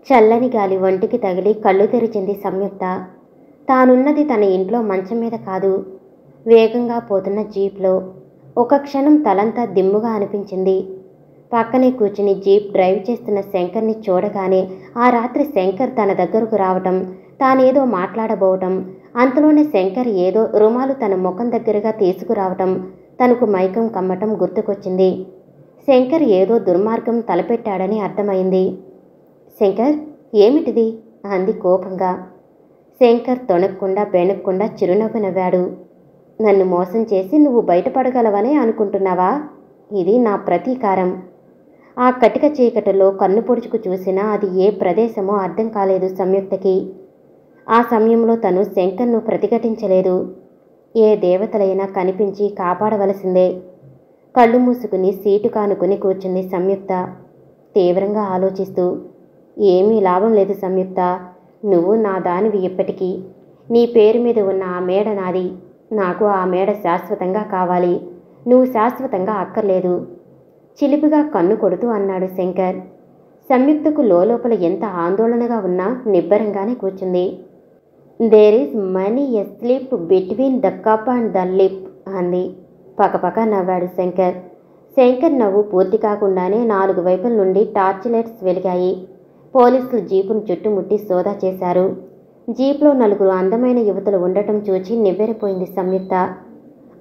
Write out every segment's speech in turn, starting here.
చల్లని గాలి ఒంటికి తగిలి కళ్ళు తెరిచింది సంయుక్త. తానున్నది తన ఇంట్లో మంచం మీద కాదు, వేగంగా పోతున్న జీప్లో. ఒక క్షణం తలంతా దిమ్ముగా అనిపించింది. పక్కనే కూర్చుని జీప్ డ్రైవ్ చేస్తున్న శంకర్ని చూడగానే ఆ రాత్రి శంకర్ తన దగ్గరకు రావటం, తానేదో మాట్లాడబోవటం, అంతలోనే శంకర్ ఏదో రుమాలు తన ముఖం దగ్గరగా తీసుకురావటం, తనకు మైకం కమ్మటం గుర్తుకొచ్చింది. శంకర్ ఏదో దుర్మార్గం తలపెట్టాడని అర్థమైంది. శంకర్, ఏమిటిది? అంది కోపంగా. శంకర్ తొణక్కుండా బెనక్కుండా చిరునవ్వు నవ్వాడు. నన్ను మోసం చేసి నువ్వు బయటపడగలవనే అనుకుంటున్నావా? ఇది నా ప్రతీకారం. ఆ కటిక చీకటిలో కన్ను పొడుచుకు చూసినా అది ఏ ప్రదేశమో అర్థం కాలేదు సంయుక్తకి. ఆ సమయంలో తను శంకర్ను ప్రతిఘటించలేదు. ఏ దేవతలైనా కనిపించి కాపాడవలసిందే. కళ్ళు మూసుకుని సీటు కానుకుని కూర్చుంది సంయుక్త, తీవ్రంగా ఆలోచిస్తూ. ఏమీ లాభం లేదు సంయుక్త, నువ్వు నా దానివి ఇప్పటికీ. నీ పేరు మీద ఉన్న ఆ మేడ నాది. నాకు ఆ మేడ శాశ్వతంగా కావాలి, నువ్వు శాశ్వతంగా అక్కర్లేదు. చిలిపిగా కన్ను కొడుతూ అన్నాడు శంకర్. సంయుక్తకు లోపల ఎంత ఆందోళనగా ఉన్నా నిబ్బరంగానే కూర్చుంది. There is many a slip between the cup and the lip అంది. పకపక నవ్వాడు శంకర్. శంకర్ నవ్వు పూర్తి కాకుండానే 4 వైపుల నుండి టార్చ్ లైట్స్ వెలిగాయి. పోలీసులు జీపును చుట్టుముట్టి సోదా చేశారు. జీప్లో 4 అందమైన యువతులు ఉండటం చూచి నివ్వెరపోయింది సంయుక్త.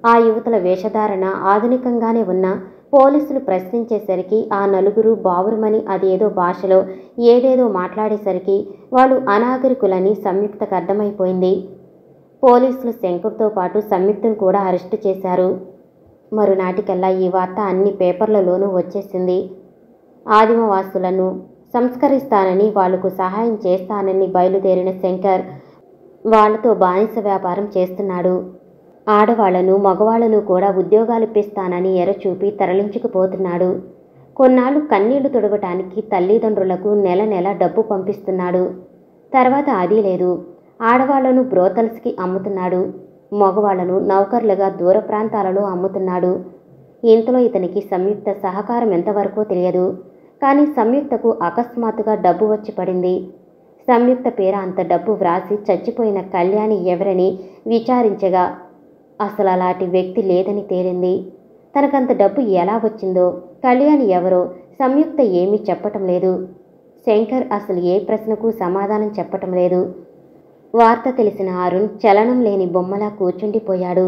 ఆ యువతుల వేషధారణ ఆధునికంగానే ఉన్నా పోలీసులు ప్రశ్నించేసరికి ఆ 4 బావురుమని అదేదో భాషలో ఏదేదో మాట్లాడేసరికి వాళ్ళు అనాగరికులని సంయుక్తకు అర్థమైపోయింది. పోలీసులు శంకర్తో పాటు సంయుక్తను కూడా అరెస్టు చేశారు. మరునాటికల్లా ఈ వార్త అన్ని పేపర్లలోనూ వచ్చేసింది. ఆదిమవాసులను సంస్కరిస్తానని, వాళ్లకు సహాయం చేస్తానని బయలుదేరిన శంకర్ వాళ్లతో బానిస వ్యాపారం చేస్తున్నాడు. ఆడవాళ్లను మగవాళ్లను కూడా ఉద్యోగాలిప్పిస్తానని ఎరచూపి తరలించుకుపోతున్నాడు. కొన్నాళ్లు కన్నీళ్లు తుడవటానికి తల్లిదండ్రులకు నెల నెల డబ్బు పంపిస్తున్నాడు. తర్వాత అది లేదు, ఆడవాళ్లను బ్రోతల్స్కి అమ్ముతున్నాడు. మగవాళ్లను నౌకర్లుగా దూర ప్రాంతాలలో అమ్ముతున్నాడు. ఇంతలో ఇతనికి సంయుక్త సహకారం ఎంతవరకో తెలియదు. కానీ సంయుక్తకు అకస్మాత్తుగా డబ్బు వచ్చి పడింది. సంయుక్త పేర అంత డబ్బు వ్రాసి చచ్చిపోయిన కళ్యాణి ఎవరని విచారించగా అసలు అలాంటి వ్యక్తి లేదని తేలింది. తనకంత డబ్బు ఎలా వచ్చిందో, కళ్యాణి ఎవరో సంయుక్త ఏమీ చెప్పటం లేదు. శంకర్ అసలు ఏ ప్రశ్నకు సమాధానం చెప్పటం లేదు. వార్త తెలిసిన అరుణ్ చలనం లేని బొమ్మలా కూర్చుండిపోయాడు.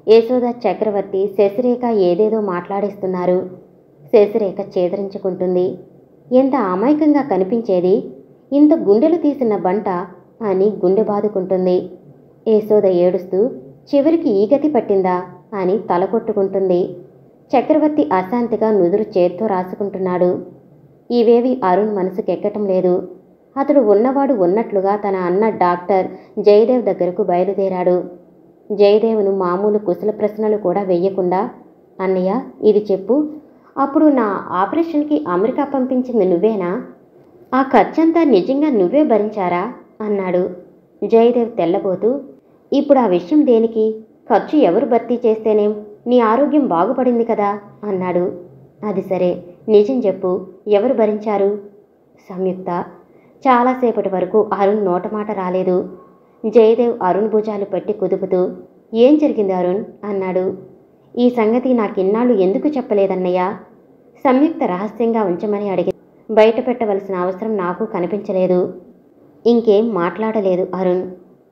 యశోద, చక్రవర్తి, శశిరేఖ ఏదేదో మాట్లాడేస్తున్నారు. శశిరేఖ చేదరించుకుంటుంది. ఎంత అమాయకంగా కనిపించేది, ఇంత గుండెలు తీసిన బంట అని గుండె బాదుకుంటుంది. యశోద ఏడుస్తూ చివరికి ఈ గతి పట్టిందా అని తల కొట్టుకుంటుంది. చక్రవర్తి అశాంతిగా నుదురు చేత్తో రాసుకుంటున్నాడు. ఇవేవి అరుణ్ మనసుకెక్కటం లేదు. అతడు ఉన్నవాడు ఉన్నట్లుగా తన అన్న డాక్టర్ జయదేవ్ దగ్గరకు బయలుదేరాడు. జయదేవ్ను మామూలు కుశల ప్రశ్నలు కూడా వెయ్యకుండా, అన్నయ్య ఇది చెప్పు, అప్పుడు నా ఆపరేషన్కి అమెరికా పంపించింది నువ్వేనా? ఆ ఖర్చంతా నిజంగా నువ్వే భరించారా అన్నాడు. జయదేవ్ తెల్లబోతూ, ఇప్పుడు ఆ విషయం దేనికి? ఖర్చు ఎవరు భర్తీ చేస్తేనేం, నీ ఆరోగ్యం బాగుపడింది కదా అన్నాడు. అది సరే, నిజం చెప్పు, ఎవరు భరించారు? సంయుక్త. చాలాసేపటి వరకు అరుణ్ నోటమాట రాలేదు. జయదేవ్ అరుణ్ భుజాలు పట్టి కుదుపుతూ, ఏం జరిగింది అరుణ్ అన్నాడు. ఈ సంగతి నాకిన్నాళ్ళు ఎందుకు చెప్పలేదన్నయ్య? సంయుక్త రహస్యంగా ఉంచమని అడిగి బయట పెట్టవలసిన అవసరం నాకు కనిపించలేదు. ఇంకేం మాట్లాడలేదు అరుణ్.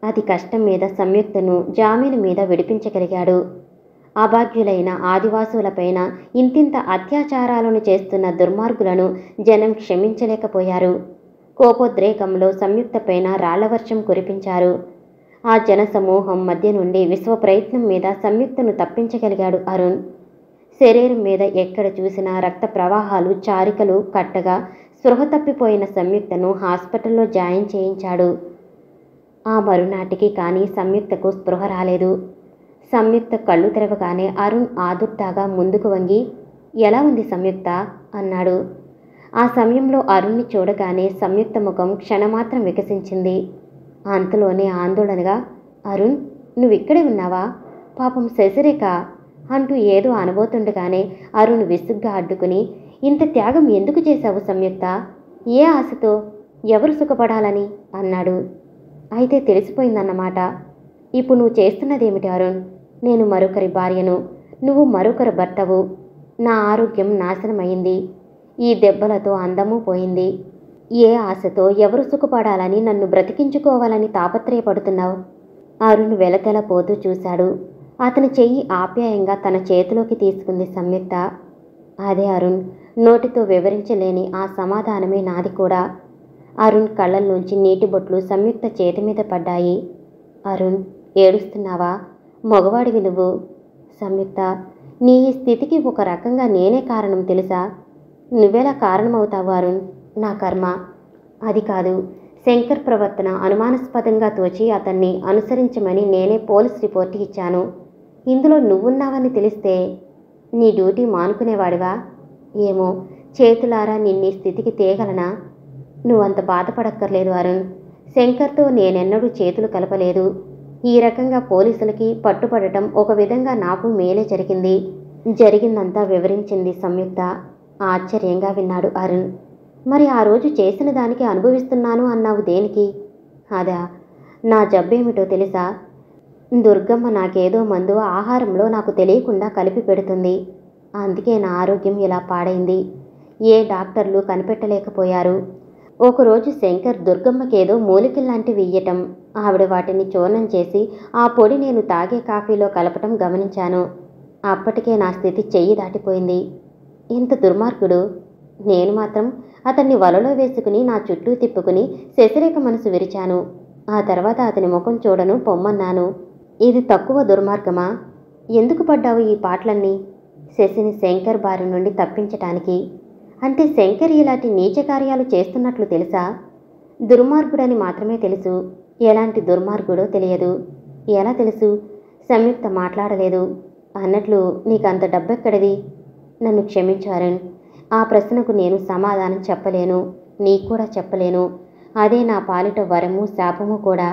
అతి కష్టం మీద సంయుక్తను జామీను మీద విడిపించగలిగాడు. అభాగ్యులైన ఆదివాసులపైన ఇంతింత అత్యాచారాలను చేస్తున్న దుర్మార్గులను జనం క్షమించలేకపోయారు. కోపోద్రేకంలో సంయుక్తపైన రాళ్లవర్షం కురిపించారు. ఆ జనసమూహం మధ్య నుండి విశ్వ ప్రయత్నం మీద సంయుక్తను తప్పించగలిగాడు అరుణ్. శరీరం మీద ఎక్కడ చూసినా రక్త ప్రవాహాలు చారికలు కట్టగా స్పృహ తప్పిపోయిన సంయుక్తను హాస్పిటల్లో జాయిన్ చేయించాడు. ఆ మరునాటికి కానీ సంయుక్తకు స్పృహ రాలేదు. సంయుక్త కళ్ళు తెరవగానే అరుణ్ ఆదుర్దాగా ముందుకు వంగి, ఎలా ఉంది సంయుక్త అన్నాడు. ఆ సమయంలో అరుణ్ని చూడగానే సంయుక్త ముఖం క్షణమాత్రం వికసించింది. అంతలోనే ఆందోళనగా, అరుణ్ నువ్విక్కడే ఉన్నావా? పాపం శశిరేఖ అంటూ ఏదో అనబోతుండగానే అరుణ్ విసుగ్గా అడ్డుకుని, ఇంత త్యాగం ఎందుకు చేశావు సంయుక్త? ఏ ఆశతో? ఎవరు సుఖపడాలని అన్నాడు. అయితే తెలిసిపోయిందన్నమాట. ఇప్పుడు నువ్వు చేస్తున్నదేమిటి అరుణ్? నేను మరొకరి భార్యను, నువ్వు మరొకరి భర్తవు. నా ఆరోగ్యం నాశనమైంది. ఈ దెబ్బలతో అందమూ పోయింది. ఏ ఆశతో ఎవరు సుఖపడాలని నన్ను బ్రతికించుకోవాలని తాపత్రయపడుతున్నావు? అరుణ్ వెలతెలపోతూ చూశాడు. అతని చెయ్యి ఆప్యాయంగా తన చేతిలోకి తీసుకుంది సంయుక్త. అదే అరుణ్, నోటితో వివరించలేని ఆ సమాధానమే నాది కూడా. అరుణ్ కళ్ళల్లోంచి నీటి బొట్లు సంయుక్త చేతి మీద పడ్డాయి. అరుణ్, ఏడుస్తున్నావా? మగవాడివి నువ్వు. సంయుక్త, నీ ఈ స్థితికి ఒక రకంగా నేనే కారణం తెలుసా? నువ్వెలా కారణమవుతావు అరుణ్? నా కర్మ. అది కాదు, శంకర్ ప్రవర్తన అనుమానాస్పదంగా తోచి అతన్ని అనుసరించమని నేనే పోలీస్ రిపోర్ట్ ఇచ్చాను. ఇందులో నువ్వున్నావని తెలిస్తే నీ డ్యూటీ మానుకునేవాడివా? ఏమో, చేతులారా నిన్నీ స్థితికి తేగలనా? నువ్వంత బాధపడక్కర్లేదు అరుణ్. శంకర్తో నేనెన్నడూ చేతులు కలపలేదు. ఈ రకంగా పోలీసులకి పట్టుపడటం ఒక విధంగా నాకు మేలే జరిగింది. జరిగిందంతా వివరించింది సంయుక్త. ఆశ్చర్యంగా విన్నాడు అరుణ్. మరి ఆ రోజు చేసిన దానికి అనుభవిస్తున్నాను అన్నావు దేనికి? అదా, నా జబ్బేమిటో తెలుసా? దుర్గమ్మ నాకేదో మందు ఆహారంలో నాకు తెలియకుండా కలిపి పెడుతుంది. అందుకే నా ఆరోగ్యం ఇలా పాడైంది. ఏ డాక్టర్లు కనిపెట్టలేకపోయారు. ఒకరోజు శంకర్ దుర్గమ్మకేదో మూలికల్లాంటివి ఇయ్యటం, ఆవిడ వాటిని చూర్ణం చేసి ఆ పొడి నేను తాగే కాఫీలో కలపటం గమనించాను. అప్పటికే నా స్థితి చెయ్యి దాటిపోయింది. ఇంత దుర్మార్గుడు! నేను మాత్రం అతన్ని వలలో వేసుకుని నా చుట్టూ తిప్పుకుని శశిరేఖ మనసు విరిచాను. ఆ తర్వాత అతని ముఖం చూడను పొమ్మన్నాను. ఇది తక్కువ దుర్మార్గమా? ఎందుకు పడ్డావు ఈ పాటలన్నీ? శశిని శంకర్ బారి నుండి తప్పించటానికి. అంటే శంకర్ ఇలాంటి నీచ కార్యాలు చేస్తున్నట్లు తెలుసా? దుర్మార్గుడని మాత్రమే తెలుసు. ఎలాంటి దుర్మార్గుడో తెలియదు. ఎలా తెలుసు? సంయుక్త మాట్లాడలేదు. అన్నట్లు నీకంత డబ్బెక్కడిది? నన్ను క్షమించు అరుణ్. ఆ ప్రశ్నకు నేను సమాధానం చెప్పలేను. నీకు కూడా చెప్పలేను. అదే నా పాలిట వరము శాపము కూడా.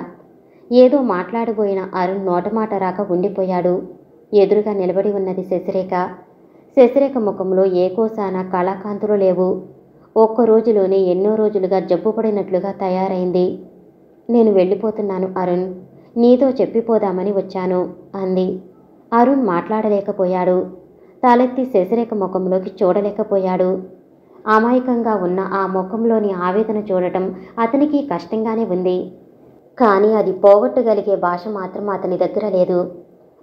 ఏదో మాట్లాడబోయిన అరుణ్ నోటమాట రాక ఉండిపోయాడు. ఎదురుగా నిలబడి ఉన్నది శశిరేఖ. శశిరేఖ ముఖంలో ఏ కోసాన కళాకాంతులు లేవు. ఒక్క రోజులోనే ఎన్నో రోజులుగా జబ్బుపడినట్లుగా తయారైంది. నేను వెళ్ళిపోతున్నాను అరుణ్. నీతో చెప్పిపోదామని వచ్చాను అంది. అరుణ్ మాట్లాడలేకపోయాడు. తలెత్తి శశిరేఖ ముఖంలోకి చూడలేకపోయాడు. అమాయకంగా ఉన్న ఆ ముఖంలోని ఆవేదన చూడటం అతనికి కష్టంగానే ఉంది. కానీ అది పోగొట్టగలిగే భాష మాత్రం అతని దగ్గర లేదు.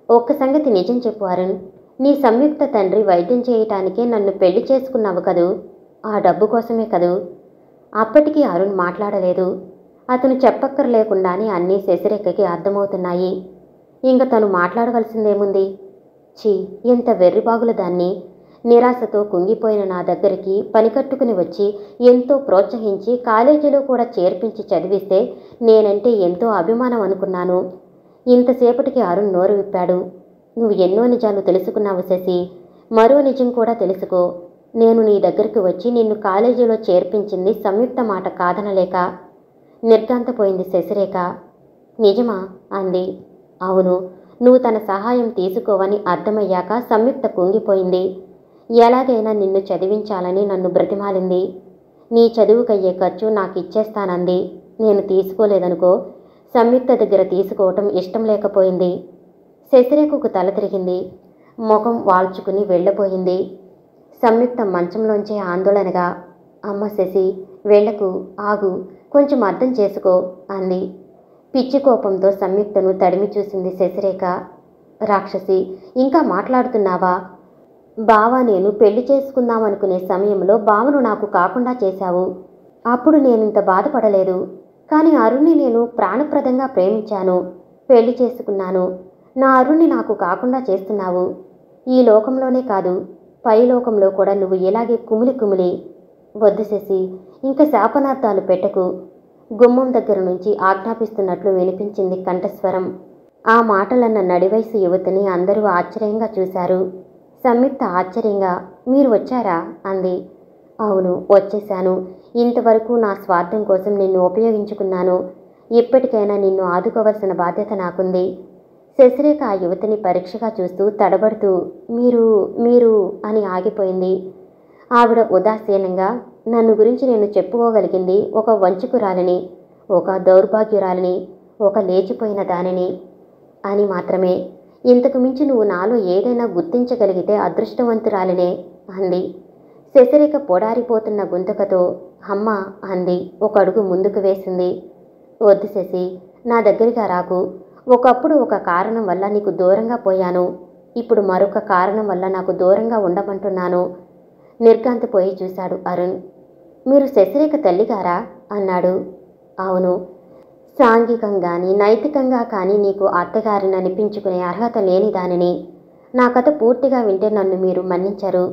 ఒక్క సంగతి నిజం చెప్పు అరుణ్. నీ సంయుక్త తండ్రి వైద్యం చేయటానికే నన్ను పెళ్లి చేసుకున్నావు కదూ? ఆ డబ్బు కోసమే కదూ? అప్పటికీ అరుణ్ మాట్లాడలేదు. అతను చెప్పక్కర్లేకుండానే అన్నీ శశిరేఖకి అర్థమవుతున్నాయి. ఇంక తను మాట్లాడవలసిందేముంది? ఛీ, ఎంత వెర్రిబాగుల దాన్ని! నిరాశతో కుంగిపోయిన నా దగ్గరికి పనికట్టుకుని వచ్చి ఎంతో ప్రోత్సహించి కాలేజీలో కూడా చేర్పించి చదివిస్తే నేనంటే ఎంతో అభిమానం అనుకున్నాను. ఇంతసేపటికి అరుణ్ నోరు విప్పాడు. నువ్వు ఎన్నో నిజాలు తెలుసుకున్నావు శశి. మరో నిజం కూడా తెలుసుకో. నేను నీ దగ్గరికి వచ్చి నిన్ను కాలేజీలో చేర్పించింది సంయుక్త మాట కాదనలేక. నిర్ఘాంతపోయింది శశిరేఖ. నిజమా అంది. అవును, నువ్వు తన సహాయం తీసుకోవని అర్థమయ్యాక సంయుక్త కుంగిపోయింది. ఎలాగైనా నిన్ను చదివించాలని నన్ను బ్రతిమాలింది. నీ చదువుకయ్యే ఖర్చు నాకు ఇచ్చేస్తానంది. నేను తీసుకోలేదనుకో. సంయుక్త దగ్గర తీసుకోవటం ఇష్టం లేకపోయింది. శశిరేఖకు తల తిరిగింది. ముఖం వాల్చుకుని వెళ్ళబోయింది. సంయుక్త మంచంలోంచే ఆందోళనగా, అమ్మ శశి, వెళ్ళకు, ఆగు, కొంచెం అర్థం చేసుకో అంది. పిచ్చి కోపంతో సంయుక్తను తడిమి చూసింది శశిరేఖ. రాక్షసి, ఇంకా మాట్లాడుతున్నావా? బావ నేను పెళ్లి చేసుకుందామనుకునే సమయంలో బావను నాకు కాకుండా చేశావు. అప్పుడు నేనింత బాధపడలేదు. కానీ అరుణ్ణి నేను ప్రాణప్రదంగా ప్రేమించాను, పెళ్లి చేసుకున్నాను. నా అరుణ్ణి నాకు కాకుండా చేస్తున్నావు. ఈ లోకంలోనే కాదు, పై లోకంలో కూడా నువ్వు ఇలాగే కుమిలి కుమిలి. వద్దు శశి, ఇంకా శాపనార్థాలు పెట్టకు. గుమ్మం దగ్గర నుంచి ఆజ్ఞాపిస్తున్నట్లు వినిపించింది కంఠస్వరం. ఆ మాటలన్న నడివయసు యువతిని అందరూ ఆశ్చర్యంగా చూశారు. సంయుక్త ఆశ్చర్యంగా, మీరు వచ్చారా అంది. అవును, వచ్చేశాను. ఇంతవరకు నా స్వార్థం కోసం నిన్ను ఉపయోగించుకున్నాను. ఇప్పటికైనా నిన్ను ఆదుకోవలసిన బాధ్యత నాకుంది. శశిరేఖ ఆ యువతిని పరీక్షగా చూస్తూ తడబడుతూ మీరు మీరు అని ఆగిపోయింది. ఆవిడ ఉదాసీనంగా, నన్ను గురించి నేను చెప్పుకోగలిగింది ఒక వంచుకురాలిని, ఒక దౌర్భాగ్యురాలిని, ఒక లేచిపోయిన దానిని అని మాత్రమే. ఇంతకు మించి నువ్వు నాలో ఏదైనా గుర్తించగలిగితే అదృష్టవంతురాలినే అంది. శశిరేఖ పొడారిపోతున్న గొంతుకతో అమ్మా అంది. ఒక అడుగు ముందుకు వేసింది. వద్దు శశి, నా దగ్గరగా రాకు. ఒకప్పుడు ఒక కారణం వల్ల నీకు దూరంగా పోయాను. ఇప్పుడు మరొక కారణం వల్ల నాకు దూరంగా ఉండమంటున్నాను. నిర్ఘాంతపోయి చూశాడు అరుణ్. మీరు శశిరేఖ తల్లిగారా అన్నాడు. అవును. సాంఘికంగాని నైతికంగా కానీ నీకు అత్తగారిని అనిపించుకునే అర్హత లేని దానిని. నా కథ పూర్తిగా వింటే నన్ను మీరు మన్నించరు.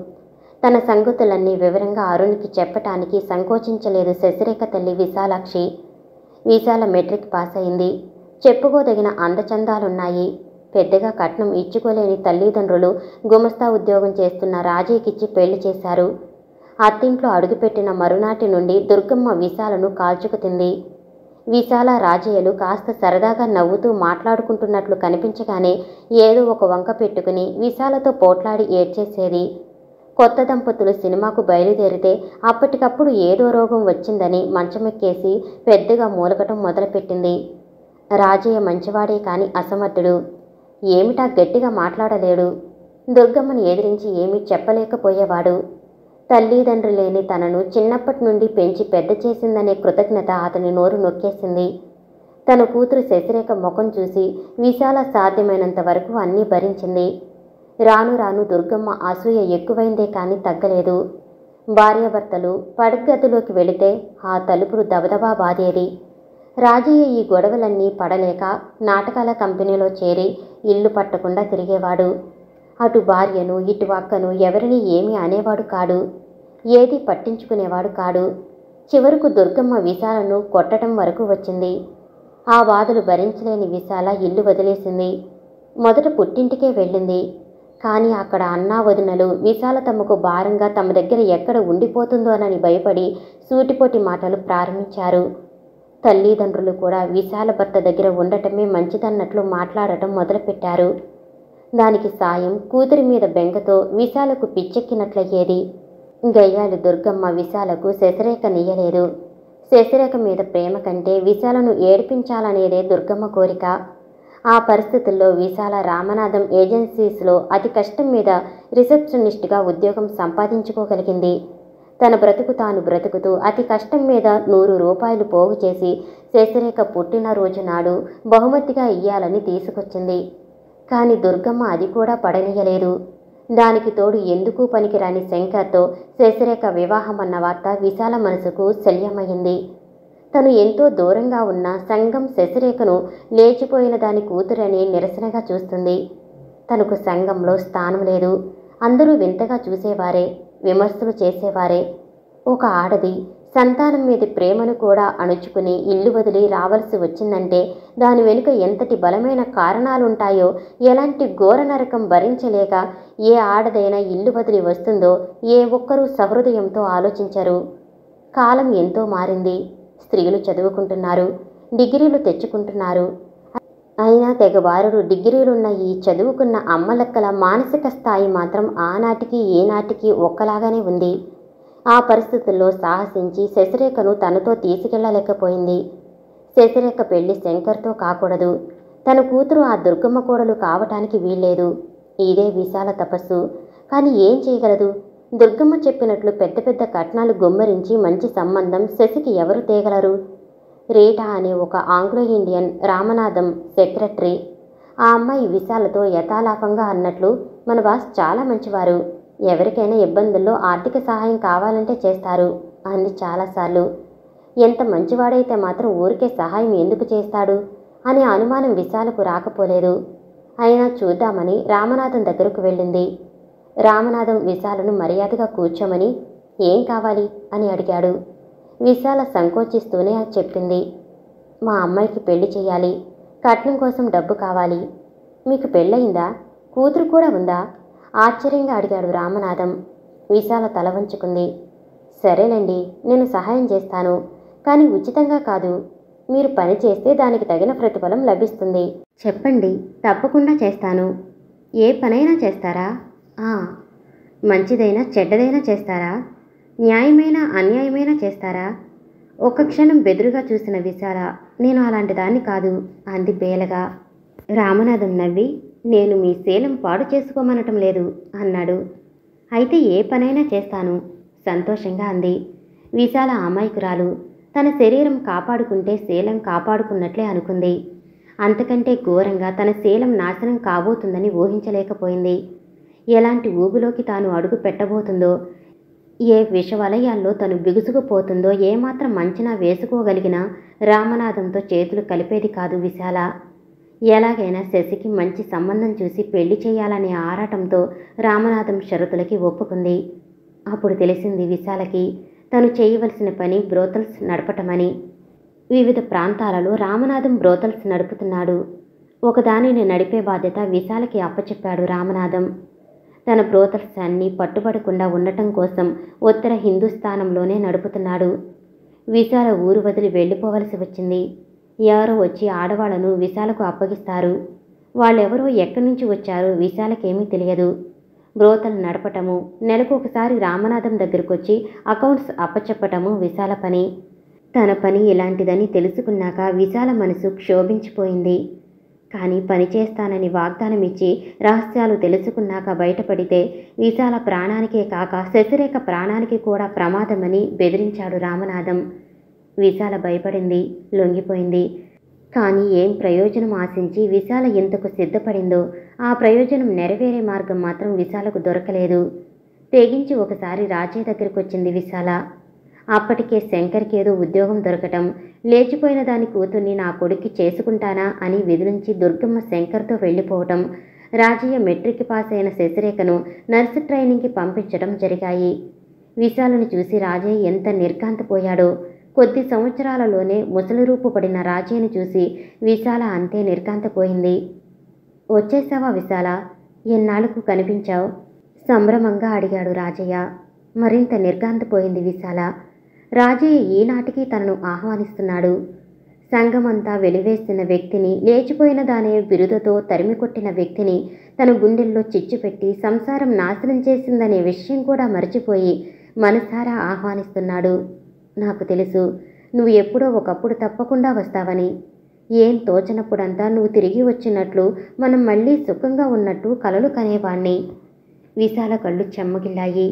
తన సంగతులన్నీ వివరంగా అరుణ్కి చెప్పటానికి సంకోచించలేదు శశిరేఖ తల్లి విశాలాక్షి. విశాల మెట్రిక్ పాస్ అయింది. చెప్పుకోదగిన అందచందాలున్నాయి. పెద్దగా కట్నం ఇచ్చుకోలేని తల్లిదండ్రులు గుమస్తా ఉద్యోగం చేస్తున్న రాజయ్యకిచ్చి పెళ్లి చేశారు. అత్తింట్లో అడుగుపెట్టిన మరునాటి నుండి దుర్గమ్మ విశాలను కాల్చుకు తింది. విశాల రాజయ్యలు కాస్త సరదాగా నవ్వుతూ మాట్లాడుకుంటున్నట్లు కనిపించగానే ఏదో ఒక వంక పెట్టుకుని విశాలతో పోట్లాడి ఏడ్చేసేది. కొత్త దంపతులు సినిమాకు బయలుదేరితే అప్పటికప్పుడు ఏదో రోగం వచ్చిందని మంచమెక్కేసి పెద్దగా మూలగటం మొదలుపెట్టింది. రాజయ్య మంచివాడే కాని అసమర్థుడు. ఏమిటా గట్టిగా మాట్లాడలేడు. దుర్గమ్మను ఎదిరించి ఏమీ చెప్పలేకపోయేవాడు. తల్లిదండ్రి లేని తనను చిన్నప్పటి నుండి పెంచి పెద్ద చేసిందనే కృతజ్ఞత అతని నోరు నొక్కేసింది. తన కూతురు శశిరేఖ ముఖం చూసి విశాల సాధ్యమైనంత వరకు అన్నీ భరించింది. రాను రాను దుర్గమ్మ అసూయ ఎక్కువైందే కానీ తగ్గలేదు. భార్యాభర్తలు పడగదిలోకి వెళితే ఆ తలుపులు దబదబా బాదేది. రాజయ్య ఈ గొడవలన్నీ పడలేక నాటకాల కంపెనీలో చేరి ఇల్లు పట్టకుండా తిరిగేవాడు. అటు భార్యను ఇటు అక్కను ఎవరిని ఏమీ అనేవాడు కాడు. ఏది పట్టించుకునేవాడు కాడు. చివరకు దుర్గమ్మ విశాలను కొట్టడం వరకు వచ్చింది. ఆ బాధలు భరించలేని విశాల ఇల్లు వదిలేసింది. మొదట పుట్టింటికే వెళ్ళింది. కానీ అక్కడ అన్నా వదినలు విశాల తమకు భారంగా తమ దగ్గర ఎక్కడ ఉండిపోతుందోనని భయపడి సూటిపోటి మాటలు ప్రారంభించారు. తల్లిదండ్రులు కూడా విశాల భర్త దగ్గర ఉండటమే మంచిదన్నట్లు మాట్లాడటం మొదలుపెట్టారు. దానికి సాయం కూతురి మీద బెంగతో విశాలకు పిచ్చెక్కినట్లయ్యేది. గయ్యాలి దుర్గమ్మ విశాలకు శశిరేఖ నీయలేదు. శశిరేఖ మీద ప్రేమ కంటే విశాలను ఏడిపించాలనేదే దుర్గమ్మ కోరిక. ఆ పరిస్థితుల్లో విశాల రామనాథం ఏజెన్సీస్లో అతి కష్టం మీద రిసెప్షనిస్ట్గా ఉద్యోగం సంపాదించుకోగలిగింది. తన బ్రతుకు తాను బ్రతుకుతూ అతి కష్టం మీద 100 రూపాయలు పోగు చేసి శశిరేఖ పుట్టినరోజు నాడు బహుమతిగా ఇయ్యాలని తీసుకొచ్చింది. కానీ దుర్గమ్మ అది కూడా పడనీయలేదు. దానికి తోడు ఎందుకు పనికిరాని శంకర్తో శశిరేఖ వివాహమన్న వార్త విశాల మనసుకు శల్యమైంది. తను ఎంతో దూరంగా ఉన్న సంఘం శశిరేఖను లేచిపోయిన దాని కూతురని నిరసనగా చూస్తుంది. తనకు సంఘంలో స్థానం లేదు. అందరూ వింతగా చూసేవారే, విమర్శలు చేసేవారే. ఒక ఆడది సంతానం మీద ప్రేమను కూడా అణుచుకుని ఇల్లు వదిలి రావాల్సి వచ్చిందంటే దాని వెనుక ఎంతటి బలమైన కారణాలుంటాయో, ఎలాంటి ఘోర నరకం భరించలేక ఏ ఆడదైనా ఇల్లు వదిలి వస్తుందో ఏ ఒక్కరూ సహృదయంతో ఆలోచించరు. కాలం ఎంతో మారింది. స్త్రీలు చదువుకుంటున్నారు, డిగ్రీలు తెచ్చుకుంటున్నారు. అయినా తెగవారుడు డిగ్రీలున్న ఈ చదువుకున్న అమ్మలక్కల మానసిక స్థాయి మాత్రం ఆనాటికి ఏనాటికి ఒక్కలాగానే ఉంది. ఆ పరిస్థితుల్లో సాహసించి శశిరేఖను తనతో తీసుకెళ్లలేకపోయింది. శశిరేఖ పెళ్లి శంకర్తో కాకూడదు. తన కూతురు ఆ దుర్గమ్మ కోడలు కావటానికి వీల్లేదు. ఇదే విశాల తపస్సు. కానీ ఏం చేయగలదు? దుర్గమ్మ చెప్పినట్లు పెద్ద పెద్ద కట్నాలు గుమ్మరించి మంచి సంబంధం శశికి ఎవరు తేగలరు? రీటా అనే ఒక ఆంగ్లో ఇండియన్ రామనాథం సెక్రటరీ. ఆ అమ్మాయి విశాలతో యథాలాపంగా అన్నట్లు, మన బాస్ చాలా మంచివారు, ఎవరికైనా ఇబ్బందుల్లో ఆర్థిక సహాయం కావాలంటే చేస్తారు అంది చాలాసార్లు. ఎంత మంచివాడైతే మాత్రం ఊరికే సహాయం ఎందుకు చేస్తాడు అనే అనుమానం విశాలకు రాకపోలేదు. అయినా చూద్దామని రామనాథం దగ్గరకు వెళ్ళింది. రామనాథం విశాలను మర్యాదగా కూర్చోమని, ఏం కావాలి అని అడిగాడు. విశాల సంకోచిస్తూనే చెప్పింది, మా అమ్మాయికి పెళ్లి చేయాలి, కట్నం కోసం డబ్బు కావాలి. మీకు పెళ్ళయిందా? కూతురు కూడా ఉందా? ఆశ్చర్యంగా అడిగాడు రామనాథం. విశాల తల వంచుకుంది. సరేనండి, నేను సహాయం చేస్తాను, కానీ ఉచితంగా కాదు. మీరు పని చేస్తే దానికి తగిన ప్రతిఫలం లభిస్తుంది. చెప్పండి, తప్పకుండా చేస్తాను. ఏ పనైనా చేస్తారా? మంచిదైనా చెడ్డదైనా చేస్తారా? న్యాయమైన అన్యాయమైన చేస్తారా? ఒక్క క్షణం బెదురుగా చూసిన విశాల, నేను అలాంటి దాన్ని కాదు అంది బేలగా. రామనాథం నవ్వి, నేను మీ శీలం పాడు చేసుకోమనటం లేదు అన్నాడు. అయితే ఏ పనైనా చేస్తాను సంతోషంగా అంది. విశాల అమాయకురాలు. తన శరీరం కాపాడుకుంటే శీలం కాపాడుకున్నట్లే అనుకుంది. అంతకంటే ఘోరంగా తన శీలం నాశనం కాబోతుందని ఊహించలేకపోయింది. ఎలాంటి ఊబిలోకి తాను అడుగు పెట్టబోతుందో, ఏ విషవలయాల్లో తను బిగుసుకుపోతుందో ఏమాత్రం అంచనా వేసుకోగలిగిన రామనాథంతో చేతులు కలిపేది కాదు విశాల. ఎలాగైనా శశికి మంచి సంబంధం చూసి పెళ్లి చేయాలనే ఆరాటంతో రామనాథం షరతులకి ఒప్పుకుంది. అప్పుడు తెలిసింది విశాలకి తను చేయవలసిన పని బ్రోతల్స్ నడపటమని. వివిధ ప్రాంతాలలో రామనాథం బ్రోతల్స్ నడుపుతున్నాడు. ఒకదానిని నడిపే బాధ్యత విశాలకి అప్పచెప్పాడు రామనాథం. తన బ్రోతల్స్ అన్నీ పట్టుబడకుండా ఉండటం కోసం ఉత్తర హిందూస్థానంలోనే నడుపుతున్నాడు. విశాల ఊరు వదిలి వెళ్ళిపోవలసి వచ్చింది. ఎవరో వచ్చి ఆడవాళ్లను విశాలకు అప్పగిస్తారు. వాళ్ళెవరో ఎక్కడి నుంచి వచ్చారో విశాలకేమీ తెలియదు. బ్రోతలు నడపటము, నెలకు ఒకసారి రామనాథం దగ్గరకొచ్చి అకౌంట్స్ అప్పచెప్పటము విశాల పని. తన పని ఇలాంటిదని తెలుసుకున్నాక విశాల మనసు క్షోభించిపోయింది. కానీ పని చేస్తానని వాగ్దానం ఇచ్చి రహస్యాలు తెలుసుకున్నాక బయటపడితే విశాల ప్రాణానికే కాక శశిరేఖ ప్రాణానికి కూడా ప్రమాదమని బెదిరించాడు రామనాథం. విశాల భయపడింది, లొంగిపోయింది. కానీ ఏం ప్రయోజనం ఆశించి విశాల ఇంతకు సిద్ధపడిందో ఆ ప్రయోజనం నెరవేరే మార్గం మాత్రం విశాలకు దొరకలేదు. తెగించి ఒకసారి రాజయ్య దగ్గరికి వచ్చింది విశాల. అప్పటికే శంకర్కేదో ఉద్యోగం దొరకటం, లేచిపోయిన దాని కూతుర్ని నా కొడుక్కి చేసుకుంటానా అని విధులుంచి దుర్గమ్మ శంకర్తో వెళ్ళిపోవటం, రాజయ్య మెట్రిక్ పాస్ అయిన శశిరేఖను నర్సు ట్రైనింగ్కి పంపించడం జరిగాయి. విశాలను చూసి రాజయ్య ఎంత నిర్ఘాంతపోయాడో. కొద్ది సంవత్సరాలలోనే ముసలి రూపు పడిన రాజయ్యను చూసి విశాల అంతే నిర్ఘాంతపోయింది. వచ్చేసావా విశాల? ఎన్నాళ్లకు కనిపించావు? సంభ్రమంగా అడిగాడు రాజయ్య. మరింత నిర్ఘాంతపోయింది విశాల. రాజయ్య ఈనాటికి తనను ఆహ్వానిస్తున్నాడు. సంఘమంతా వెలివేస్తున్న వ్యక్తిని, లేచిపోయిన దానే బిరుదతో తరిమికొట్టిన వ్యక్తిని తన గుండెల్లో చిచ్చుపెట్టి సంసారం నాశనం చేసిందనే విషయం కూడా మర్చిపోయి మనసారా ఆహ్వానిస్తున్నాడు. నాకు తెలుసు నువ్వు ఎప్పుడో ఒకప్పుడు తప్పకుండా వస్తావని. ఏం తోచనప్పుడంతా నువ్వు తిరిగి వచ్చినట్లు, మనం మళ్ళీ సుఖంగా ఉన్నట్టు కలలు కనేవాణ్ణి. విశాల కళ్ళు చెమ్మగిల్లాయి.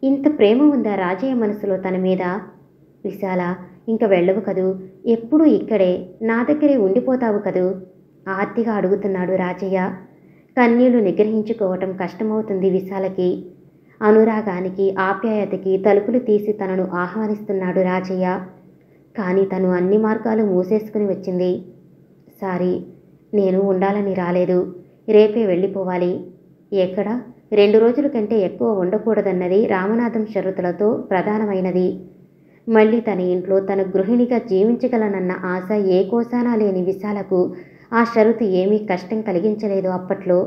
ఇంత ప్రేమ ఉందా రాజయ్య మనసులో తన మీద? విశాల, ఇంక వెళ్ళవు కదూ? ఎప్పుడూ ఇక్కడే నా దగ్గరే ఉండిపోతావు కదూ? ఆర్తిగా అడుగుతున్నాడు రాజయ్య. కన్నీళ్లు నిగ్రహించుకోవటం కష్టమవుతుంది విశాలకి. అనురాగానికి, ఆప్యాయతకి తలుపులు తీసి తనను ఆహ్వానిస్తున్నాడు రాజయ్య. కానీ తను అన్ని మార్గాలు మూసేసుకుని వచ్చింది. సారీ, నేను ఉండాలని రాలేదు. రేపే వెళ్ళిపోవాలి. ఎక్కడ? 2 రోజుల కంటే ఎక్కువ ఉండకూడదన్నది రామనాథం షరతులతో ప్రధానమైనది. మళ్ళీ తన ఇంట్లో తన గృహిణిగా జీవించగలనన్న ఆశ ఏ కోసానా లేని విశాలకు ఆ షరతు ఏమీ కష్టం కలిగించలేదు అప్పట్లో.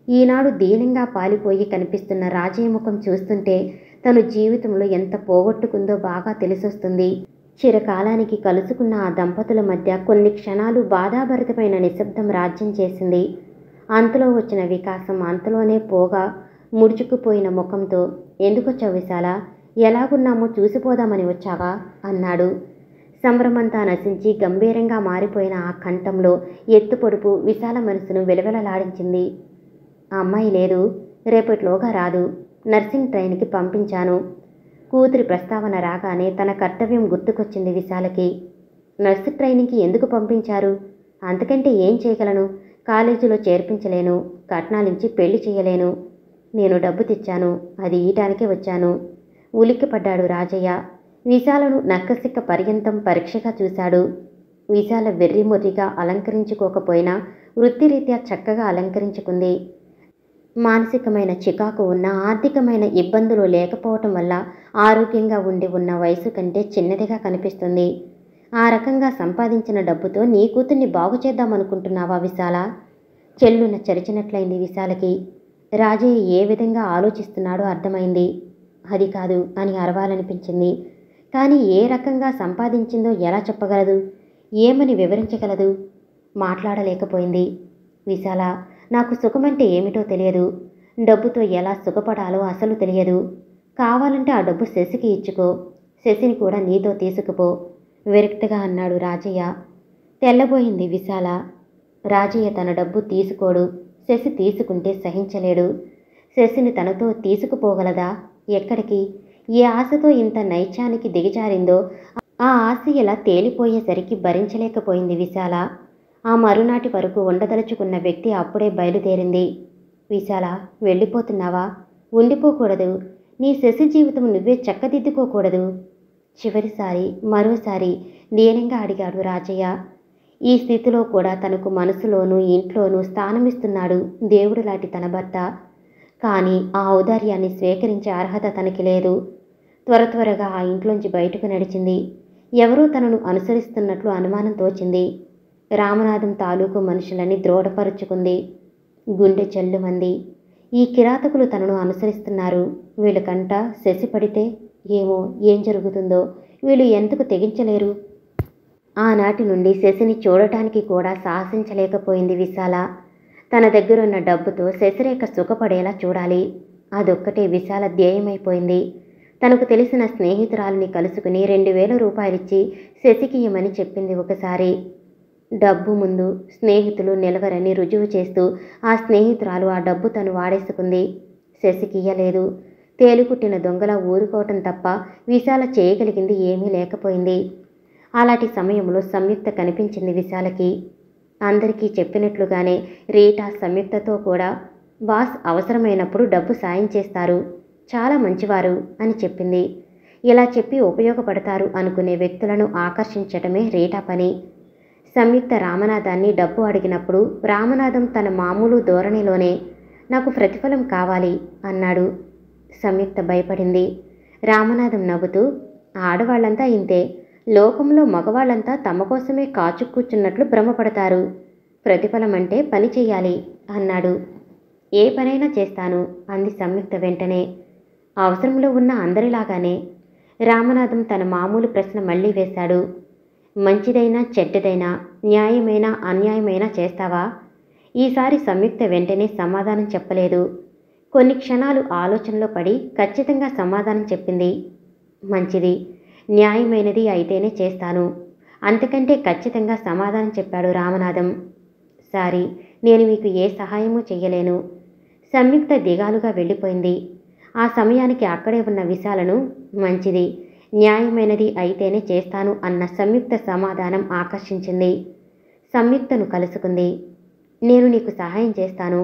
ఈనాడు దీనంగా పాలిపోయి కనిపిస్తున్న రాజయ్య ముఖం చూస్తుంటే తను జీవితంలో ఎంత పోగొట్టుకుందో బాగా తెలిసొస్తుంది. చిరకాలానికి కలుసుకున్న ఆ దంపతుల మధ్య కొన్ని క్షణాలు బాధాభరితమైన నిశ్శబ్దం రాజ్యం చేసింది. అంతలో వచ్చిన వికాసం అంతలోనే పోగా ముడుచుకుపోయిన ముఖంతో, ఎందుకొచ్చావు విశాల? ఎలాగున్నామో చూసిపోదామని వచ్చావా అన్నాడు. సంభ్రమంతా నశించి గంభీరంగా మారిపోయిన ఆ కంఠంలో ఎత్తుపొడుపు విశాల మనసును వెలవెలలాడించింది. ఆ అమ్మాయి లేదు, రేపటిలోగా రాదు. నర్సింగ్ ట్రైన్కి పంపించాను. కూతురి ప్రస్తావన రాగానే తన కర్తవ్యం గుర్తుకొచ్చింది విశాలకి. నర్సు ట్రైనింగ్కి ఎందుకు పంపించారు? అంతకంటే ఏం చేయగలను? కాలేజీలో చేర్పించలేను, కట్నాలించి పెళ్లి చేయలేను. నేను డబ్బు తెచ్చాను, అది ఈయటానికే వచ్చాను. ఉలిక్కిపడ్డాడు రాజయ్య. విశాలను నక్కసిక్క పర్యంతం పరీక్షగా చూశాడు. విశాల వెర్రిమొర్రిగా అలంకరించుకోకపోయినా వృత్తిరీత్యా చక్కగా అలంకరించుకుంది. మానసికమైన చికాకు ఉన్న, ఆర్థికమైన ఇబ్బందులు లేకపోవటం వల్ల ఆరోగ్యంగా ఉండి ఉన్న వయసు కంటే చిన్నదిగా కనిపిస్తుంది. ఆ రకంగా సంపాదించిన డబ్బుతో నీ కూతుర్ని బాగు చేద్దామనుకుంటున్నావా విశాల? చెల్లున చరిచినట్లయింది విశాలకి. రాజయ్య ఏ విధంగా ఆలోచిస్తున్నాడో అర్థమైంది. అది కాదు అని అరవాలనిపించింది. కానీ ఏ రకంగా సంపాదించిందో ఎలా చెప్పగలదు? ఏమని వివరించగలదు? మాట్లాడలేకపోయింది. విశాల, నాకు సుఖమంటే ఏమిటో తెలియదు. డబ్బుతో ఎలా సుఖపడాలో అసలు తెలియదు. కావాలంటే ఆ డబ్బు శశికి ఇచ్చుకో, శశిని కూడా నీతో తీసుకుపో విరక్తిగా అన్నాడు రాజయ్య. తెల్లబోయింది విశాల. రాజయ్య తన డబ్బు తీసుకోడు, శశి తీసుకుంటే సహించలేడు. శశిని తనతో తీసుకుపోగలదా? ఎక్కడికి? ఏ ఆశతో ఇంత నైత్యానికి దిగజారిందో ఆ ఆశ ఇలా తేలిపోయేసరికి భరించలేకపోయింది విశాల. ఆ మరునాటి వరకు ఉండదలుచుకున్న వ్యక్తి అప్పుడే బయలుదేరింది. విశాల, వెళ్ళిపోతున్నావా? ఉండిపోకూడదు. నీ శశి జీవితం నువ్వే చక్కదిద్దుకోకూడదు? చివరిసారి మరోసారి దీనంగా అడిగాడు రాజయ్య. ఈ స్థితిలో కూడా తనకు మనసులోనూ ఇంట్లోనూ స్థానమిస్తున్నాడు దేవుడులాంటి తన భర్త. కానీ ఆ ఔదార్యాన్ని స్వీకరించే అర్హత తనకి లేదు. త్వరగా ఆ ఇంట్లోంచి బయటకు నడిచింది. ఎవరో తనను అనుసరిస్తున్నట్లు అనుమానం తోచింది. రామనాథం తాలూకు మనుషులని ద్రోఢపరుచుకుంది. గుండె చెల్లుమంది. ఈ కిరాతకులు తనను అనుసరిస్తున్నారు. వీళ్ళకంట శశి పడితే ఏమో ఏం జరుగుతుందో, వీళ్ళు ఎందుకు తెగించలేరు? ఆనాటి నుండి శశిని చూడటానికి కూడా సాహసించలేకపోయింది విశాల. తన దగ్గరున్న డబ్బుతో శశిరేఖ సుఖపడేలా చూడాలి. అదొక్కటే విశాల ధ్యేయమైపోయింది. తనకు తెలిసిన స్నేహితురాలిని కలుసుకుని 2000 రూపాయలిచ్చి శశికి ఇమ్మని చెప్పింది ఒకసారి. డబ్బు ముందు స్నేహితులు నిలవరని రుజువు చేస్తూ ఆ స్నేహితురాలు ఆ డబ్బు తను వాడేసుకుంది. శశికి ఇయ్యలేదు. తేలుకుట్టిన దొంగలా ఊరుకోవటం తప్ప విశాల చేయగలిగింది ఏమీ లేకపోయింది. అలాంటి సమయంలో సంయుక్త కనిపించింది విశాలకి. అందరికీ చెప్పినట్లుగానే రీటా సంయుక్తతో కూడా బాస్ అవసరమైనప్పుడు డబ్బు సాయం చేస్తారు, చాలా మంచివారు అని చెప్పింది. ఇలా చెప్పి ఉపయోగపడతారు అనుకునే వ్యక్తులను ఆకర్షించటమే రీటా పని. సంయుక్త రామనాథాన్ని డబ్బు అడిగినప్పుడు రామనాథం తన మామూలు ధోరణిలోనే నాకు ప్రతిఫలం కావాలి అన్నాడు. సంయుక్త భయపడింది. రామనాథం నవ్వుతూ, ఆడవాళ్లంతా ఇంతే, లోకంలో మగవాళ్లంతా తమ కోసమే కాచు కూర్చున్నట్లు భ్రమపడతారు. ప్రతిఫలం అంటే పని చెయ్యాలి అన్నాడు. ఏ పనైనా చేస్తాను అంది సంయుక్త వెంటనే. అవసరంలో ఉన్న అందరిలాగానే. రామనాథం తన మామూలు ప్రశ్న మళ్లీ వేశాడు. మంచిదైనా చెడ్డదైనా, న్యాయమైనా అన్యాయమైనా చేస్తావా? ఈసారి సంయుక్త వెంటనే సమాధానం చెప్పలేదు. కొన్ని క్షణాలు ఆలోచనలో పడి ఖచ్చితంగా సమాధానం చెప్పింది. మంచిది, న్యాయమైనది అయితేనే చేస్తాను. అంతకంటే ఖచ్చితంగా సమాధానం చెప్పాడు రామనాథం. సారీ, నేను మీకు ఏ సహాయమూ చెయ్యలేను. సంయుక్త దిగాలుగా వెళ్ళిపోయింది. ఆ సమయానికి అక్కడే ఉన్న విశాలను మంచిది, న్యాయమైనది అయితేనే చేస్తాను అన్న సంయుక్త సమాధానం ఆకర్షించింది. సంయుక్తను కలుసుకుంది. నేను నీకు సహాయం చేస్తాను,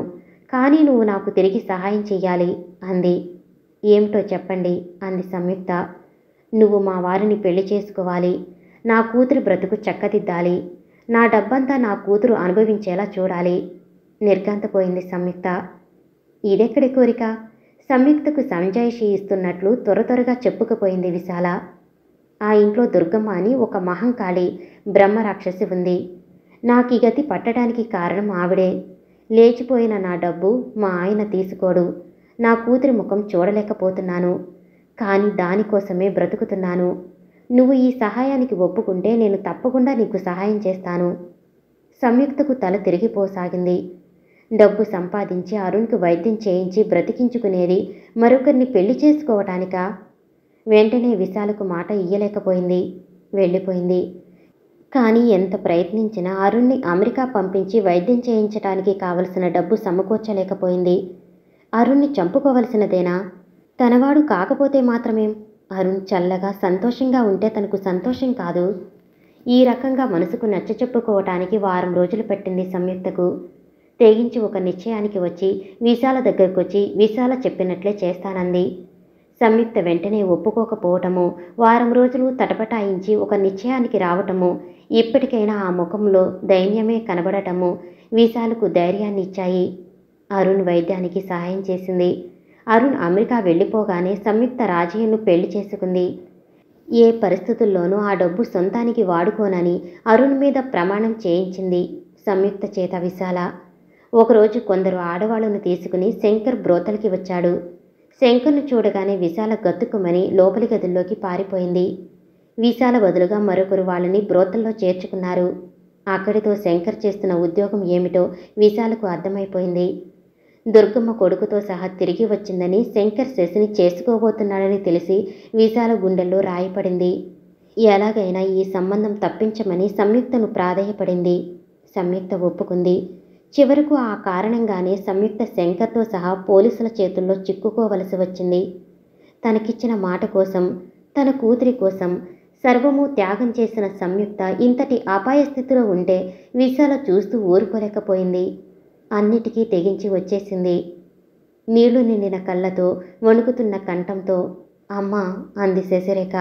కానీ నువ్వు నాకు తిరిగి సహాయం చెయ్యాలి అంది. ఏమిటో చెప్పండి అంది సంయుక్త. నువ్వు మా వారిని పెళ్లి చేసుకోవాలి. నా కూతురి బ్రతుకు చక్కదిద్దాలి. నా డబ్బంతా నా కూతురు అనుభవించేలా చూడాలి. నిర్ఘాంతపోయింది సంయుక్త. ఇదెక్కడి కోరిక? సంయుక్తకు సంజాయిషి ఇస్తున్నట్లు త్వరగా చెప్పుకుపోయింది విశాల. ఆ ఇంట్లో దుర్గమ్మ అని ఒక మహంకాళి బ్రహ్మరాక్షసి ఉంది. నాకీ గతి పట్టడానికి కారణం ఆవిడే. లేచిపోయిన నా డబ్బు మా ఆయన తీసుకోడు. నా కూతురి ముఖం చూడలేకపోతున్నాను, కానీ దానికోసమే బ్రతుకుతున్నాను. నువ్వు ఈ సహాయానికి ఒప్పుకుంటే నేను తప్పకుండా నీకు సహాయం చేస్తాను. సంయుక్తకు తల తిరిగిపోసాగింది. డబ్బు సంపాదించి అరుణ్కు వైద్యం చేయించి బ్రతికించుకునేది మరొకరిని పెళ్లి చేసుకోవటానికా? వెంటనే విశాలకు మాట ఇయ్యలేకపోయింది. వెళ్ళిపోయింది. కానీ ఎంత ప్రయత్నించినా అరుణ్ని అమెరికా పంపించి వైద్యం చేయించటానికి కావలసిన డబ్బు సమకూర్చలేకపోయింది. అరుణ్ని చంపుకోవలసినదేనా? తనవాడు కాకపోతే మాత్రమేం? అరుణ్ చల్లగా సంతోషంగా ఉంటే తనకు సంతోషం కాదు. ఈ రకంగా మనసుకు నచ్చచెప్పుకోవటానికి వారం రోజులు పట్టింది సంయుక్తకు. తెగించి ఒక నిశ్చయానికి వచ్చి విశాల దగ్గరకొచ్చి విశాల చెప్పినట్లే చేస్తానంది. సంయుక్త వెంటనే ఒప్పుకోకపోవటము, వారం రోజులు తటపటాయించి ఒక నిశ్చయానికి రావటము, ఇప్పటికైనా ఆ ముఖంలో దైన్యమే కనబడటము విశాలకు ధైర్యాన్ని ఇచ్చాయి. అరుణ్ వైద్యానికి సహాయం చేసింది. అరుణ్ అమెరికా వెళ్ళిపోగానే సంయుక్త రాజయ్యను పెళ్లి చేసుకుంది. ఏ పరిస్థితుల్లోనూ ఆ డబ్బు సొంతానికి వాడుకోనని అరుణ్ మీద ప్రమాణం చేయించింది సంయుక్త చేత విశాల. ఒకరోజు కొందరు ఆడవాళ్లను తీసుకుని శంకర్ బ్రోతల్కి వచ్చాడు. శంకర్ను చూడగానే విశాల గతుక్కుమని లోపలి గదుల్లోకి పారిపోయింది. విశాల బదులుగా మరొకరు వాళ్ళని బ్రోతల్లో చేర్చుకున్నారు. అక్కడితో శంకర్ చేస్తున్న ఉద్యోగం ఏమిటో విశాలకు అర్థమైపోయింది. దుర్గమ్మ కొడుకుతో సహా తిరిగి వచ్చిందని, శంకర్ శశిని చేసుకోబోతున్నాడని తెలిసి విశాల గుండెల్లో రాయిపడింది. ఎలాగైనా ఈ సంబంధం తప్పించమని సంయుక్తను ప్రాధేయపడింది. సంయుక్త ఒప్పుకుంది. చివరకు ఆ కారణంగానే సంయుక్త శంకర్తో సహా పోలీసుల చేతుల్లో చిక్కుకోవలసి వచ్చింది. తనకిచ్చిన మాట కోసం, తన కూతురి కోసం సర్వము త్యాగం చేసిన సంయుక్త ఇంతటి అపాయ స్థితిలో ఉంటే విశాల చూస్తూ ఊరుకోలేకపోయింది. అన్నిటికీ తెగించి వచ్చేసింది. నీళ్లు నిండిన కళ్ళతో, వణుకుతున్న కంఠంతో అమ్మా అంది శశిరేఖ.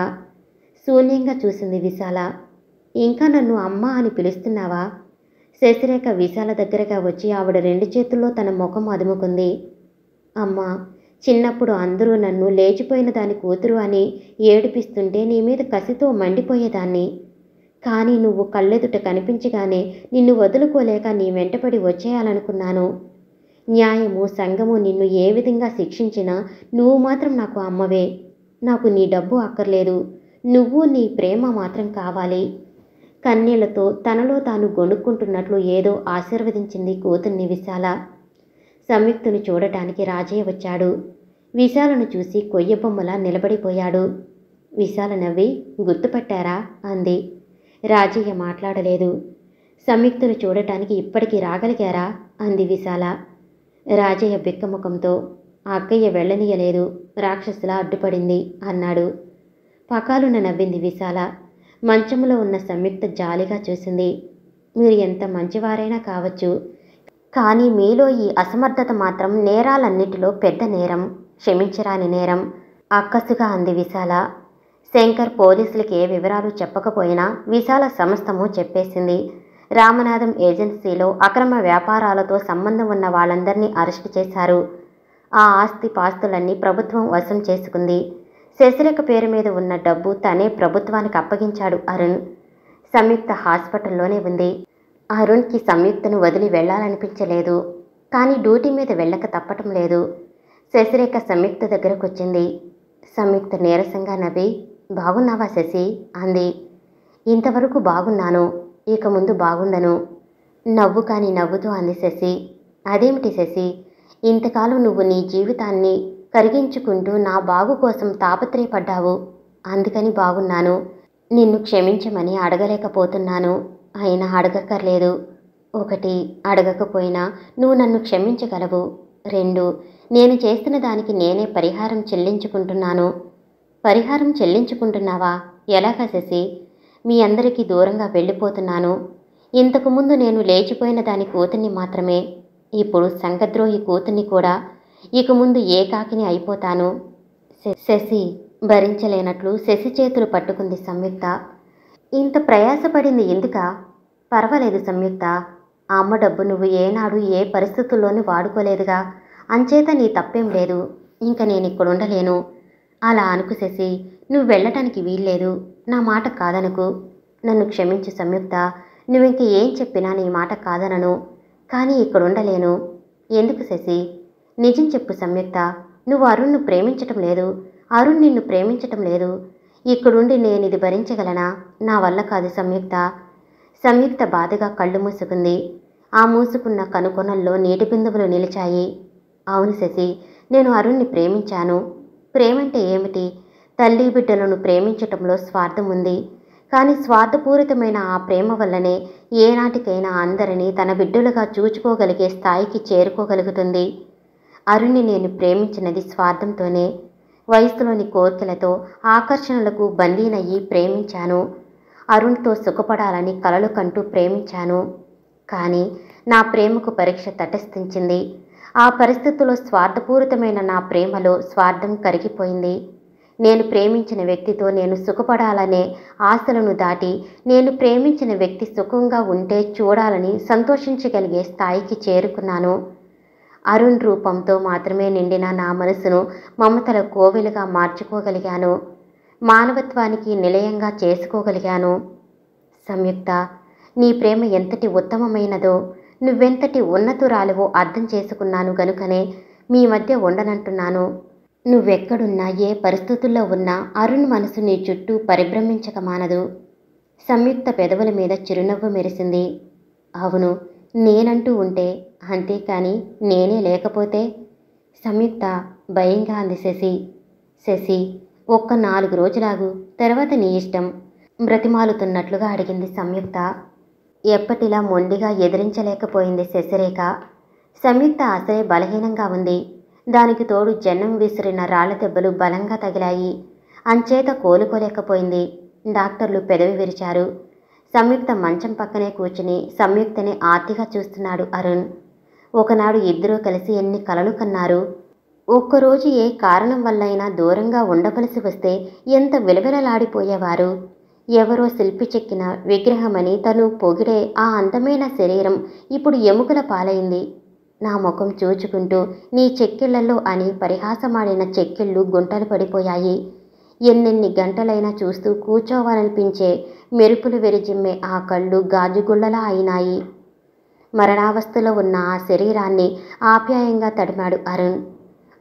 శూన్యంగా చూసింది విశాల. ఇంకా నన్ను అమ్మా అని పిలుస్తున్నావా? శశిరేఖ విశాల దగ్గరగా వచ్చి ఆవిడ 2 చేతుల్లో తన ముఖం అదుముకుంది. అమ్మా, చిన్నప్పుడు అందరూ నన్ను లేచిపోయిన దాని కూతురు అని ఏడిపిస్తుంటే నీ మీద కసితో మండిపోయేదాన్ని. కానీ నువ్వు కళ్ళెదుట కనిపించగానే నిన్ను వదులుకోలేక నీ వెంటపడి వచ్చేయాలనుకున్నాను. న్యాయము, సంఘము నిన్ను ఏ విధంగా శిక్షించినా నువ్వు మాత్రం నాకు అమ్మవే. నాకు నీ డబ్బు అక్కర్లేదు. నువ్వు నీ ప్రేమ మాత్రం కావాలి. కన్నీళ్లతో తనలో తాను గొణుక్కుంటున్నట్లు ఏదో ఆశీర్వదించింది కూతుర్ని విశాల. సంయుక్తను చూడటానికి రాజయ్య వచ్చాడు. విశాలను చూసి కొయ్యబొమ్మలా నిలబడిపోయాడు. విశాల నవ్వి గుర్తుపట్టారా అంది. రాజయ్య మాట్లాడలేదు. సంయుక్తను చూడటానికి ఇప్పటికీ రాగలిగారా అంది విశాల. రాజయ్య బిక్కముఖంతో అక్కయ్య వెళ్ళనీయలేదు, రాక్షసులా అడ్డుపడింది అన్నాడు. పకాలున నవ్వింది విశాల. మంచంలో ఉన్న సంయుక్త జాలిగా చూసింది. మీరు ఎంత మంచివారైనా కావచ్చు, కానీ మీలో ఈ అసమర్థత మాత్రం నేరాలన్నిటిలో పెద్ద నేరం, క్షమించరాని నేరం అక్కసుగా అంది విశాల. శంకర్ పోలీసులకి ఏ వివరాలు చెప్పకపోయినా విశాల సమస్తము చెప్పేసింది. రామనాథం ఏజెన్సీలో అక్రమ వ్యాపారాలతో సంబంధం ఉన్న వాళ్ళందరినీ అరెస్టు చేశారు. ఆ ఆస్తి పాస్తులన్నీ ప్రభుత్వం వశం చేసుకుంది. శశిరేఖ పేరు మీద ఉన్న డబ్బు తనే ప్రభుత్వానికి అప్పగించాడు అరుణ్. సంయుక్త హాస్పిటల్లోనే ఉంది. అరుణ్కి సంయుక్తను వదిలి వెళ్లాలనిపించలేదు, కానీ డ్యూటీ మీద వెళ్ళక తప్పటం లేదు. శశిరేఖ సంయుక్త దగ్గరకు వచ్చింది. సంయుక్త నీరసంగా నవ్వి బాగున్నావా శశి అంది. ఇంతవరకు బాగున్నాను, ఇక ముందు బాగుండను. నవ్వు కాని నవ్వుతూ అంది శశి. అదేమిటి శశి, ఇంతకాలం నువ్వు నీ జీవితాన్ని కరిగించుకుంటూ నా బాగు కోసం తాపత్రయపడ్డావు. అందుకని బాగున్నాను. నిన్ను క్షమించమని అడగలేకపోతున్నాను. అయినా అడగక్కర్లేదు. 1, అడగకపోయినా నువ్వు నన్ను క్షమించగలవు. 2, నేను చేస్తున్న దానికి నేనే పరిహారం చెల్లించుకుంటున్నాను. పరిహారం చెల్లించుకుంటున్నావా? ఎలాగా శశి? మీ అందరికీ దూరంగా వెళ్ళిపోతున్నాను. ఇంతకుముందు నేను లేచిపోయిన దాని కూతుర్ని మాత్రమే, ఇప్పుడు సంఘద్రోహి కూతుర్ని కూడా. ఇక ముందు ఏకాకిని అయిపోతాను. శశి భరించలేనట్లు శశి చేతులు పట్టుకుంది సంయుక్త. ఇంత ప్రయాసపడింది ఎందుకా? పర్వాలేదు సంయుక్త, ఆ అమ్మ డబ్బు నువ్వు ఏనాడు ఏ పరిస్థితుల్లోనూ వాడుకోలేదుగా, అంచేత నీ తప్పేం లేదు. ఇంక నేను ఇక్కడుండలేను. అలా అనుకు శశి, నువ్వు వెళ్ళటానికి వీల్లేదు. నా మాట కాదనుకు. నన్ను క్షమించు సంయుక్త, నువ్వింక ఏం చెప్పినా నీ మాట కాదనను. కానీ ఇక్కడుండలేను. ఎందుకు శశి? నిజం చెప్పు సంయుక్త, నువ్వు అరుణ్ను ప్రేమించటం లేదు, అరుణ్ నిన్ను ప్రేమించటం లేదు. ఇక్కడుండి నేనిది భరించగలనా? నా వల్ల కాదు సంయుక్త. సంయుక్త బాధగా కళ్ళు మూసుకుంది. ఆ మూసుకున్న కనుకొనల్లో నీటి బిందువులు నిలిచాయి. అవును శశి, నేను అరుణ్ని ప్రేమించాను. ప్రేమంటే ఏమిటి? తల్లి బిడ్డలను ప్రేమించటంలో స్వార్థం ఉంది. కానీ స్వార్థపూరితమైన ఆ ప్రేమ వల్లనే ఏనాటికైనా అందరినీ తన బిడ్డలుగా చూచుకోగలిగే స్థాయికి చేరుకోగలుగుతుంది. అరుణ్ని నేను ప్రేమించినది స్వార్థంతోనే. వయసులోని కోర్కెలతో, ఆకర్షణలకు బందీనయ్యి ప్రేమించాను. అరుణ్తో సుఖపడాలని కలలు కంటూ ప్రేమించాను. కానీ నా ప్రేమకు పరీక్ష తటస్థించింది. ఆ పరిస్థితుల్లో స్వార్థపూరితమైన నా ప్రేమలో స్వార్థం కరిగిపోయింది. నేను ప్రేమించిన వ్యక్తితో నేను సుఖపడాలనే ఆశలను దాటి, నేను ప్రేమించిన వ్యక్తి సుఖంగా ఉంటే చూడాలని సంతోషించగలిగే స్థాయికి చేరుకున్నాను. అరుణ్ రూపంతో మాత్రమే నిండిన నా మనసును మమతల కోవెలుగా మార్చుకోగలిగాను. మానవత్వానికి నిలయంగా చేసుకోగలిగాను. సంయుక్త, నీ ప్రేమ ఎంతటి ఉత్తమమైనదో, నువ్వెంతటి ఉన్నతురాలివో అర్థం చేసుకున్నాను గనుకనే మీ మధ్య ఉండనంటున్నాను. నువ్వెక్కడున్నా, ఏ పరిస్థితుల్లో ఉన్నా అరుణ్ మనసు నీ చుట్టూ పరిభ్రమించక మానదు. సంయుక్త పెదవుల మీద చిరునవ్వు మెరిసింది. అవును, నేనంటూ ఉంటే, అంతేకాని నేనే లేకపోతే? సంయుక్త భయంగా అంది శశి. శశి, ఒక్క 4 రోజులాగు, తర్వాత నీ ఇష్టం బ్రతిమాలుతున్నట్లుగా అడిగింది సంయుక్త. ఎప్పటిలా మొండిగా ఎదిరించలేకపోయింది శశిరేఖ. సంయుక్త అసలే బలహీనంగా ఉంది. దానికి తోడు జనం విసిరిన రాళ్ల దెబ్బలు బలంగా తగిలాయి. అంచేత కోలుకోలేకపోయింది. డాక్టర్లు పెదవి విరిచారు. సంయుక్త మంచం పక్కనే కూర్చుని సంయుక్తని ఆర్తిగా చూస్తున్నాడు అరుణ్. ఒకనాడు ఇద్దరూ కలిసి ఎన్ని కలలు కన్నారు. ఒక్కరోజు ఏ కారణం వల్లైనా దూరంగా ఉండవలసి వస్తే ఎంత విలవిలలాడిపోయేవారు. ఎవరో శిల్పి చెక్కిన విగ్రహమని తను పొగిడే ఆ అందమైన శరీరం ఇప్పుడు ఎముకల పాలైంది. నా ముఖం చూచుకుంటూ నీ చెక్కిళ్లలో అని పరిహాసమాడిన చెక్కిళ్ళు గుంటలు పడిపోయాయి. ఎన్నెన్ని గంటలైనా చూస్తూ కూర్చోవాలనిపించే మెరుపులు వెరిజిమ్మే ఆ కళ్ళు గాజుగుళ్ళలా అయినాయి. మరణావస్థలో ఉన్న ఆ శరీరాన్ని ఆప్యాయంగా తడిమాడు అరుణ్.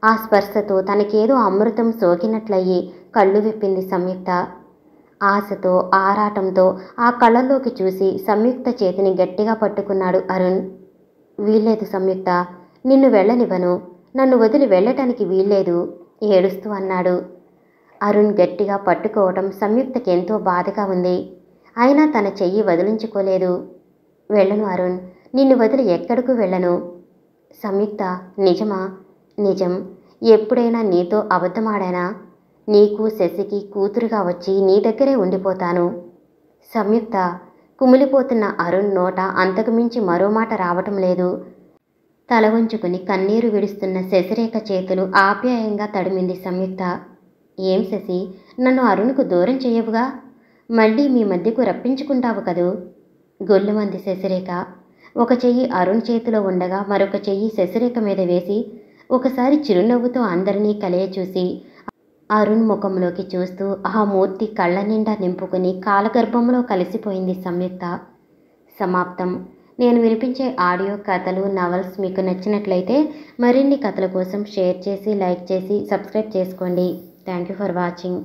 ఆ స్పర్శతో తనకేదో అమృతం సోకినట్లయి కళ్ళు విప్పింది సంయుక్త. ఆశతో ఆరాటంతో ఆ కళ్ళల్లోకి చూసి సంయుక్త చేతిని గట్టిగా పట్టుకున్నాడు అరుణ్. వీల్లేదు సంయుక్త, నిన్ను వెళ్ళనివ్వను, నన్ను వదిలి వెళ్ళటానికి వీల్లేదు ఏడుస్తూ అన్నాడు. అరుణ్ గట్టిగా పట్టుకోవటం సంయుక్తకి ఎంతో బాధగా ఉంది. అయినా తన చెయ్యి వదిలించుకోలేదు. వెళ్ళను అరుణ్, నిన్ను వదిలి ఎక్కడకు వెళ్ళను. సంయుక్త, నిజమా? నిజం. ఎప్పుడైనా నీతో అబద్ధమాడానా? నీకు శశికి కూతురుగా వచ్చి నీ దగ్గరే ఉండిపోతాను. సంయుక్త, కుమిలిపోతున్న అరుణ్ నోట అంతకుమించి మరో మాట రావటం లేదు. తల వంచుకుని కన్నీరు విడుస్తున్న శశిరేఖ చేతులు ఆప్యాయంగా తడిమింది సంయుక్త. ఏం శశి, నన్ను అరుణ్కు దూరం చెయ్యవుగా? మళ్ళీ మీ మధ్యకు రప్పించుకుంటావు కదూ? గొల్లుమంది శశిరేఖ. ఒక చెయ్యి అరుణ్ చేతిలో ఉండగా మరొక చెయ్యి శశిరేఖ మీద వేసి ఒకసారి చిరునవ్వుతో అందరినీ కలయచూసి అరుణ్ ముఖంలోకి చూస్తూ ఆ మూర్తి కళ్ళ నిండా నింపుకుని కాలగర్భంలో కలిసిపోయింది సంయుక్త. సమాప్తం. నేను వినిపించే ఆడియో కథలు, నవల్స్ మీకు నచ్చినట్లయితే మరిన్ని కథల కోసం షేర్ చేసి, లైక్ చేసి, సబ్స్క్రైబ్ చేసుకోండి. Thank you for watching.